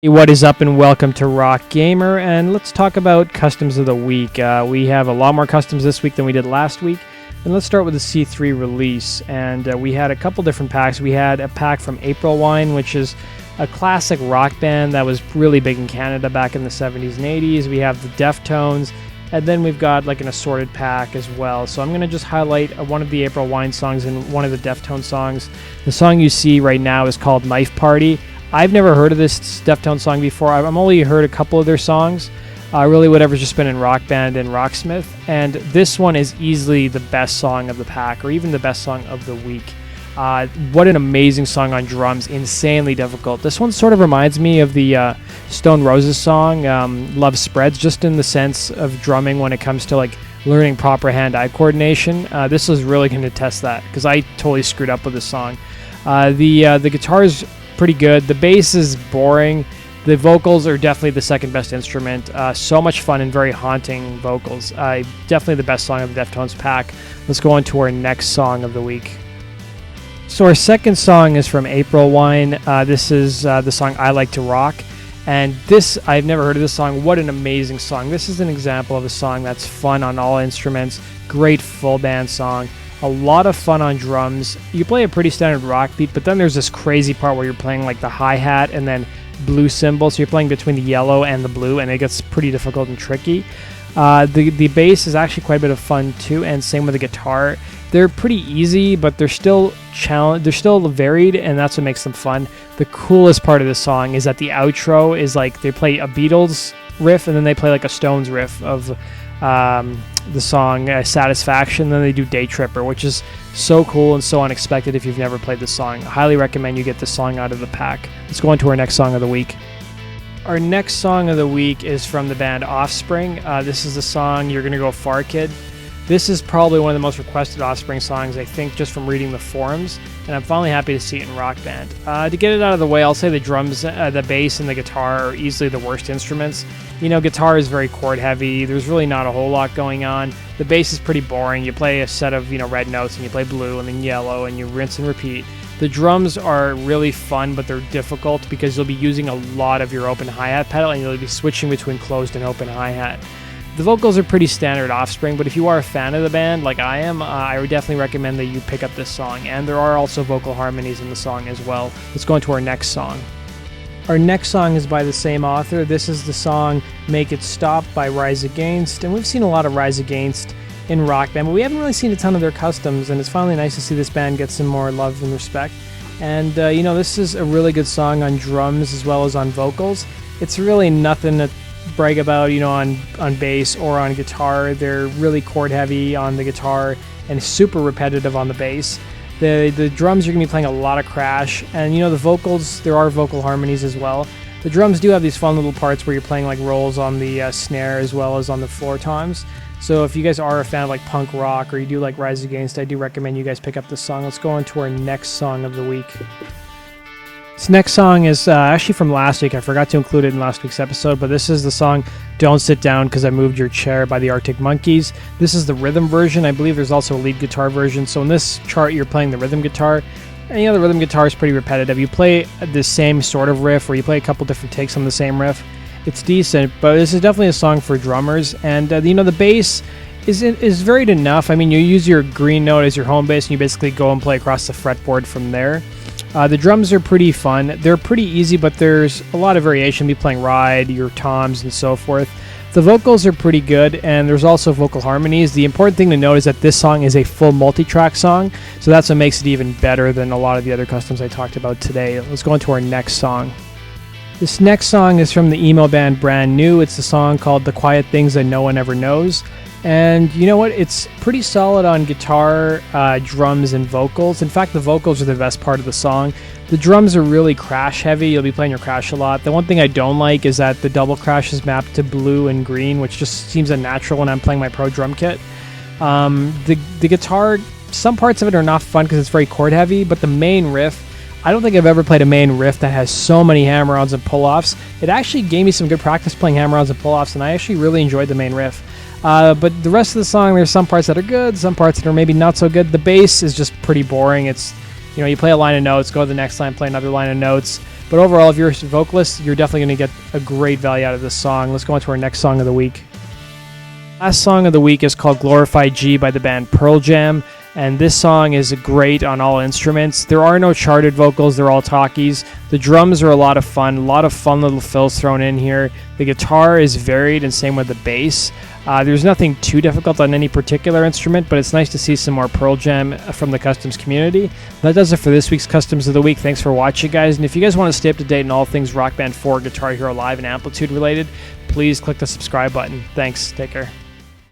What is up and welcome to Rock Gamer, and let's talk about customs of the week. We have a lot more customs this week than we did last week, and let's start with the C3 release. And we had a couple different packs. We had a pack from April Wine, which is a classic rock band that was really big in Canada back in the 70s and 80s. We have the Deftones, and then we've got like an assorted pack as well. So I'm going to just highlight one of the April Wine songs and one of the Deftones songs. The song you see right now is called Knife Party. I've never heard of this Deftones song before. I've only heard a couple of their songs. Really whatever's just been in Rockband and Rocksmith. And this one is easily the best song of the pack, or even the best song of the week. What an amazing song on drums. Insanely difficult. This one sort of reminds me of the Stone Roses song, Love Spreads, just in the sense of drumming when it comes to like learning proper hand-eye coordination. This is really going to test that, because I totally screwed up with this song. The guitar is pretty good. The bass is boring. The vocals are definitely the second best instrument. So much fun and very haunting vocals. Definitely the best song of the Deftones pack. Let's go on to our next song of the week. So our second song is from April Wine. This is the song I Like to Rock. And this, I've never heard of this song. What an amazing song. This is an example of a song that's fun on all instruments. Great full band song. A lot of fun on drums. You play a pretty standard rock beat, but then there's this crazy part where you're playing like the hi-hat and then blue cymbal, so you're playing between the yellow and the blue, and it gets pretty difficult and tricky. The bass is actually quite a bit of fun too, and same with the guitar. They're pretty easy, but they're still they're still varied, and that's what makes them fun. The coolest part of the song is that the outro is like they play a Beatles riff, and then they play like a Stones riff of the song Satisfaction. Then they do Day Tripper, which is so cool and so unexpected if you've never played this song. I highly recommend you get this song out of the pack. Let's go on to our next song of the week. Our next song of the week is from the band Offspring. This is the song You're Gonna Go Far Kid. This is probably one of the most requested Offspring songs, I think, just from reading the forums, and I'm finally happy to see it in Rockband. To get it out of the way, I'll say the drums, the bass, and the guitar are easily the worst instruments. You know, guitar is very chord heavy. There's really not a whole lot going on. The bass is pretty boring. You play a set of, red notes, and you play blue and then yellow, and you rinse and repeat. The drums are really fun, but they're difficult because you'll be using a lot of your open hi-hat pedal, and you'll be switching between closed and open hi-hat. The vocals are pretty standard Offspring, but if you are a fan of the band, like I am, I would definitely recommend that you pick up this song. And there are also vocal harmonies in the song as well. Let's go into our next song. Our next song is by the same author. This is the song Make It Stop by Rise Against. And we've seen a lot of Rise Against in Rockband, but we haven't really seen a ton of their customs, and it's finally nice to see this band get some more love and respect. And, this is a really good song on drums as well as on vocals. It's really nothing to brag about, on bass or on guitar. They're really chord heavy on the guitar and super repetitive on the bass. The drums, you're going to be playing a lot of crash, and the vocals, there are vocal harmonies as well. The drums do have these fun little parts where you're playing like rolls on the snare as well as on the floor toms. So if you guys are a fan of like punk rock, or you do like Rise Against, I do recommend you guys pick up this song. Let's go on to our next song of the week. This next song is actually from last week. I forgot to include it in last week's episode, but this is the song Don't Sit Down Because I Moved Your Chair by the Arctic Monkeys. This is the rhythm version. I believe there's also a lead guitar version. So in this chart, you're playing the rhythm guitar. And the rhythm guitar is pretty repetitive. You play the same sort of riff, or you play a couple different takes on the same riff. It's decent, but this is definitely a song for drummers. And, the bass is varied enough. I mean, you use your green note as your home bass, and you basically go and play across the fretboard from there. The drums are pretty fun. They're pretty easy, but there's a lot of variation. Be playing ride, your toms, and so forth. The vocals are pretty good, and there's also vocal harmonies. The important thing to note is that this song is a full multi-track song, so that's what makes it even better than a lot of the other customs I talked about today. Let's go on to our next song. This next song is from the emo band Brand New. It's a song called The Quiet Things That No One Ever Knows. And you know what? It's pretty solid on guitar, drums, and vocals. In fact, the vocals are the best part of the song. The drums are really crash heavy. You'll be playing your crash a lot. The one thing I don't like is that the double crash is mapped to blue and green, which just seems unnatural when I'm playing my pro drum kit. The guitar, some parts of it are not fun because it's very chord heavy, but the main riff, I don't think I've ever played a main riff that has so many hammer-ons and pull-offs. It actually gave me some good practice playing hammer-ons and pull-offs, and I actually really enjoyed the main riff. But the rest of the song, there's some parts that are good, some parts that are maybe not so good. The bass is just pretty boring. It's, you play a line of notes, go to the next line, play another line of notes. But overall, if you're a vocalist, you're definitely going to get a great value out of this song. Let's go on to our next song of the week. Last song of the week is called Glorified G by the band Pearl Jam, and this song is great on all instruments. There are no charted vocals, they're all talkies. The drums are a lot of fun little fills thrown in here. The guitar is varied, and same with the bass. There's nothing too difficult on any particular instrument, but it's nice to see some more Pearl Jam from the customs community. That does it for this week's Customs of the Week. Thanks for watching, guys, and if you guys want to stay up to date on all things Rock Band 4, Guitar Hero Live, and Amplitude related, please click the subscribe button. Thanks. Take care.